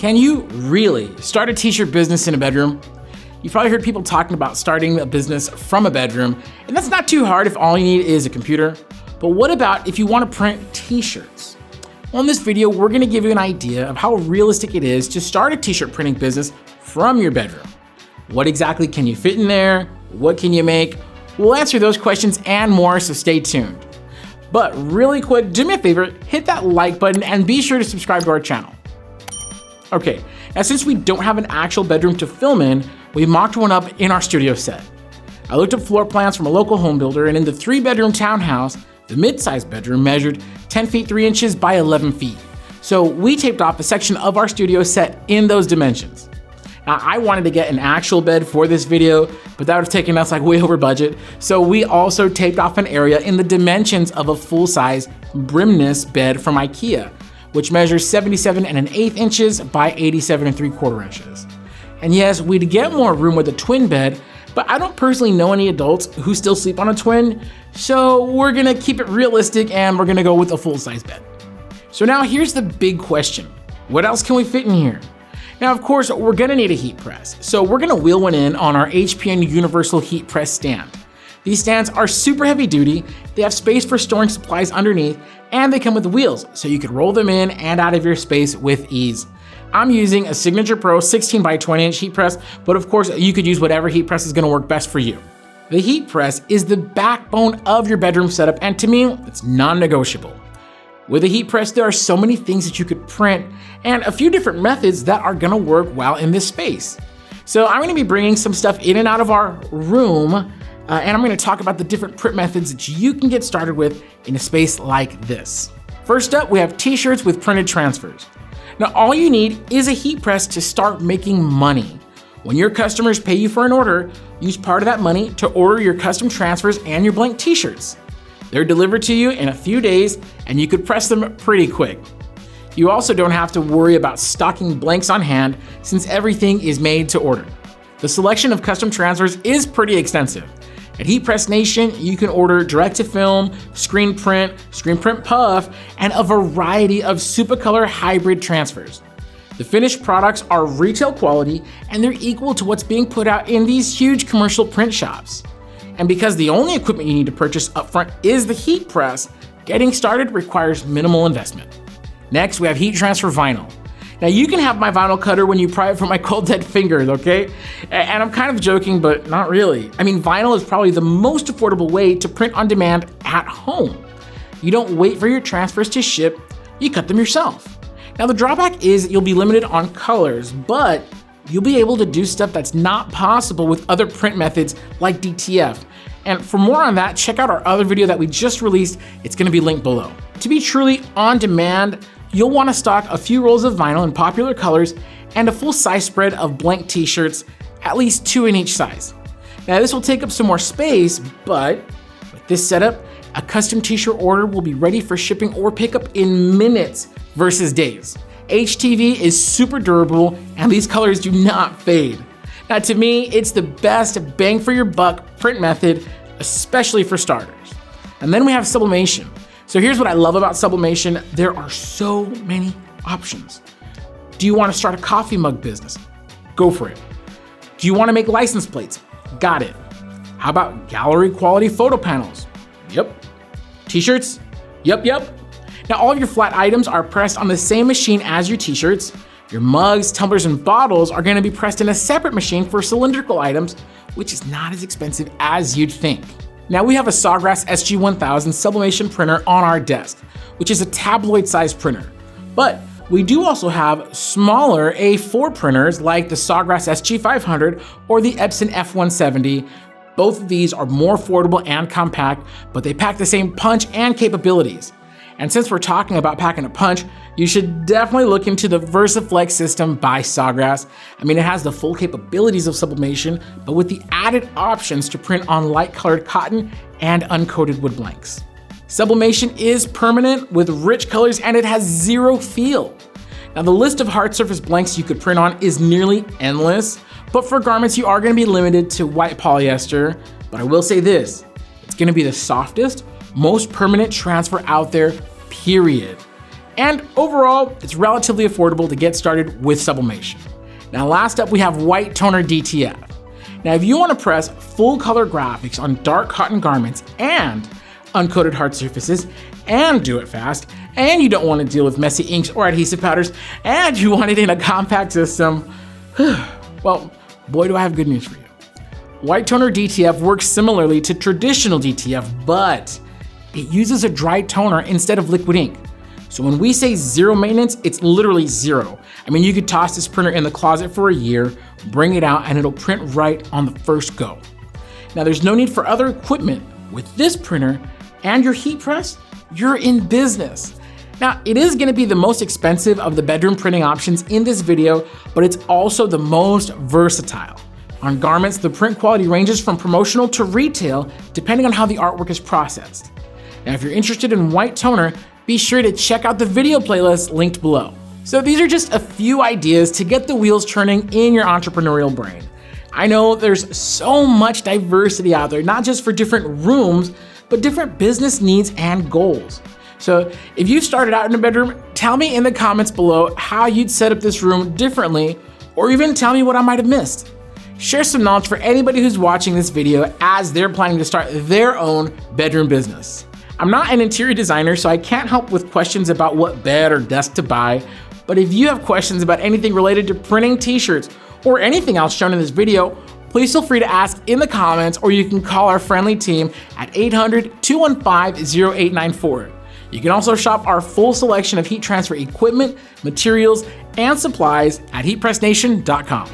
Can you really start a t-shirt business in a bedroom? You've probably heard people talking about starting a business from a bedroom, and that's not too hard if all you need is a computer. But what about if you want to print t-shirts? Well, in this video, we're going to give you an idea of how realistic it is to start a t-shirt printing business from your bedroom. What exactly can you fit in there? What can you make? We'll answer those questions and more, so stay tuned. But really quick, do me a favor, hit that like button and be sure to subscribe to our channel. Okay, now since we don't have an actual bedroom to film in, we mocked one up in our studio set. I looked up floor plans from a local home builder, and in the 3-bedroom townhouse, the mid-sized bedroom measured 10 feet 3 inches by 11 feet. So we taped off a section of our studio set in those dimensions. Now I wanted to get an actual bed for this video, but that would have taken us like way over budget. So we also taped off an area in the dimensions of a full-size brimless bed from IKEA, which measures 77 1/8 inches by 87 3/4 inches. And yes, we'd get more room with a twin bed, but I don't personally know any adults who still sleep on a twin, so we're gonna keep it realistic and we're gonna go with a full-size bed. So now here's the big question. What else can we fit in here? Now, of course, we're gonna need a heat press. So we're gonna wheel one in on our HPN Universal Heat Press stand. These stands are super heavy duty, they have space for storing supplies underneath, and they come with wheels, so you can roll them in and out of your space with ease. I'm using a Signature Pro 16 by 20 inch heat press, but of course you could use whatever heat press is gonna work best for you. The heat press is the backbone of your bedroom setup, and to me, it's non-negotiable. With a heat press, there are so many things that you could print and a few different methods that are gonna work well in this space. So I'm gonna be bringing some stuff in and out of our room, and I'm gonna talk about the different print methods that you can get started with in a space like this. First up, we have t-shirts with printed transfers. Now, all you need is a heat press to start making money. When your customers pay you for an order, use part of that money to order your custom transfers and your blank t-shirts. They're delivered to you in a few days, and you could press them pretty quick. You also don't have to worry about stocking blanks on hand since everything is made to order. The selection of custom transfers is pretty extensive. At Heat Press Nation, you can order direct-to-film, screen print puff, and a variety of SupaColor hybrid transfers. The finished products are retail quality, and they're equal to what's being put out in these huge commercial print shops. And because the only equipment you need to purchase upfront is the heat press, getting started requires minimal investment. Next, we have heat transfer vinyl. Now you can have my vinyl cutter when you pry it from my cold dead fingers, okay? And I'm kind of joking, but not really. I mean, vinyl is probably the most affordable way to print on demand at home. You don't wait for your transfers to ship, you cut them yourself. Now the drawback is you'll be limited on colors, but you'll be able to do stuff that's not possible with other print methods like DTF. And for more on that, check out our other video that we just released. It's gonna be linked below. To be truly on demand, you'll want to stock a few rolls of vinyl in popular colors and a full size spread of blank t-shirts, at least 2 in each size. Now this will take up some more space, but with this setup, a custom t-shirt order will be ready for shipping or pickup in minutes versus days. HTV is super durable and these colors do not fade. Now to me, it's the best bang for your buck print method, especially for starters. And then we have sublimation. So here's what I love about sublimation. There are so many options. Do you want to start a coffee mug business? Go for it. Do you want to make license plates? Got it. How about gallery quality photo panels? Yep. T-shirts? Yep. Now all of your flat items are pressed on the same machine as your t-shirts. Your mugs, tumblers, and bottles are going to be pressed in a separate machine for cylindrical items, which is not as expensive as you'd think. Now we have a Sawgrass SG1000 sublimation printer on our desk, which is a tabloid size printer. But we do also have smaller A4 printers like the Sawgrass SG500 or the Epson F170. Both of these are more affordable and compact, but they pack the same punch and capabilities. And since we're talking about packing a punch, you should definitely look into the VersaFlex system by Sawgrass. I mean, it has the full capabilities of sublimation, but with the added options to print on light colored cotton and uncoated wood blanks. Sublimation is permanent with rich colors and it has zero feel. Now the list of hard surface blanks you could print on is nearly endless, but for garments you are gonna be limited to white polyester. But I will say this, it's gonna be the softest, most permanent transfer out there, period. And overall, it's relatively affordable to get started with sublimation. Now last up, we have white toner DTF. Now if you want to press full color graphics on dark cotton garments and uncoated hard surfaces, and do it fast, and you don't want to deal with messy inks or adhesive powders, and you want it in a compact system, well, boy do I have good news for you. White toner DTF works similarly to traditional DTF, but it uses a dry toner instead of liquid ink. So when we say zero maintenance, it's literally zero. I mean, you could toss this printer in the closet for a year, bring it out, and it'll print right on the first go. Now there's no need for other equipment. With this printer and your heat press, you're in business. Now, it is gonna be the most expensive of the bedroom printing options in this video, but it's also the most versatile. On garments, the print quality ranges from promotional to retail, depending on how the artwork is processed. Now, if you're interested in white toner, be sure to check out the video playlist linked below. So these are just a few ideas to get the wheels turning in your entrepreneurial brain. I know there's so much diversity out there, not just for different rooms, but different business needs and goals. So if you started out in a bedroom, tell me in the comments below how you'd set up this room differently, or even tell me what I might have missed. Share some knowledge for anybody who's watching this video as they're planning to start their own bedroom business. I'm not an interior designer, so I can't help with questions about what bed or desk to buy, but if you have questions about anything related to printing t-shirts or anything else shown in this video, please feel free to ask in the comments, or you can call our friendly team at 800-215-0894. You can also shop our full selection of heat transfer equipment, materials, and supplies at heatpressnation.com.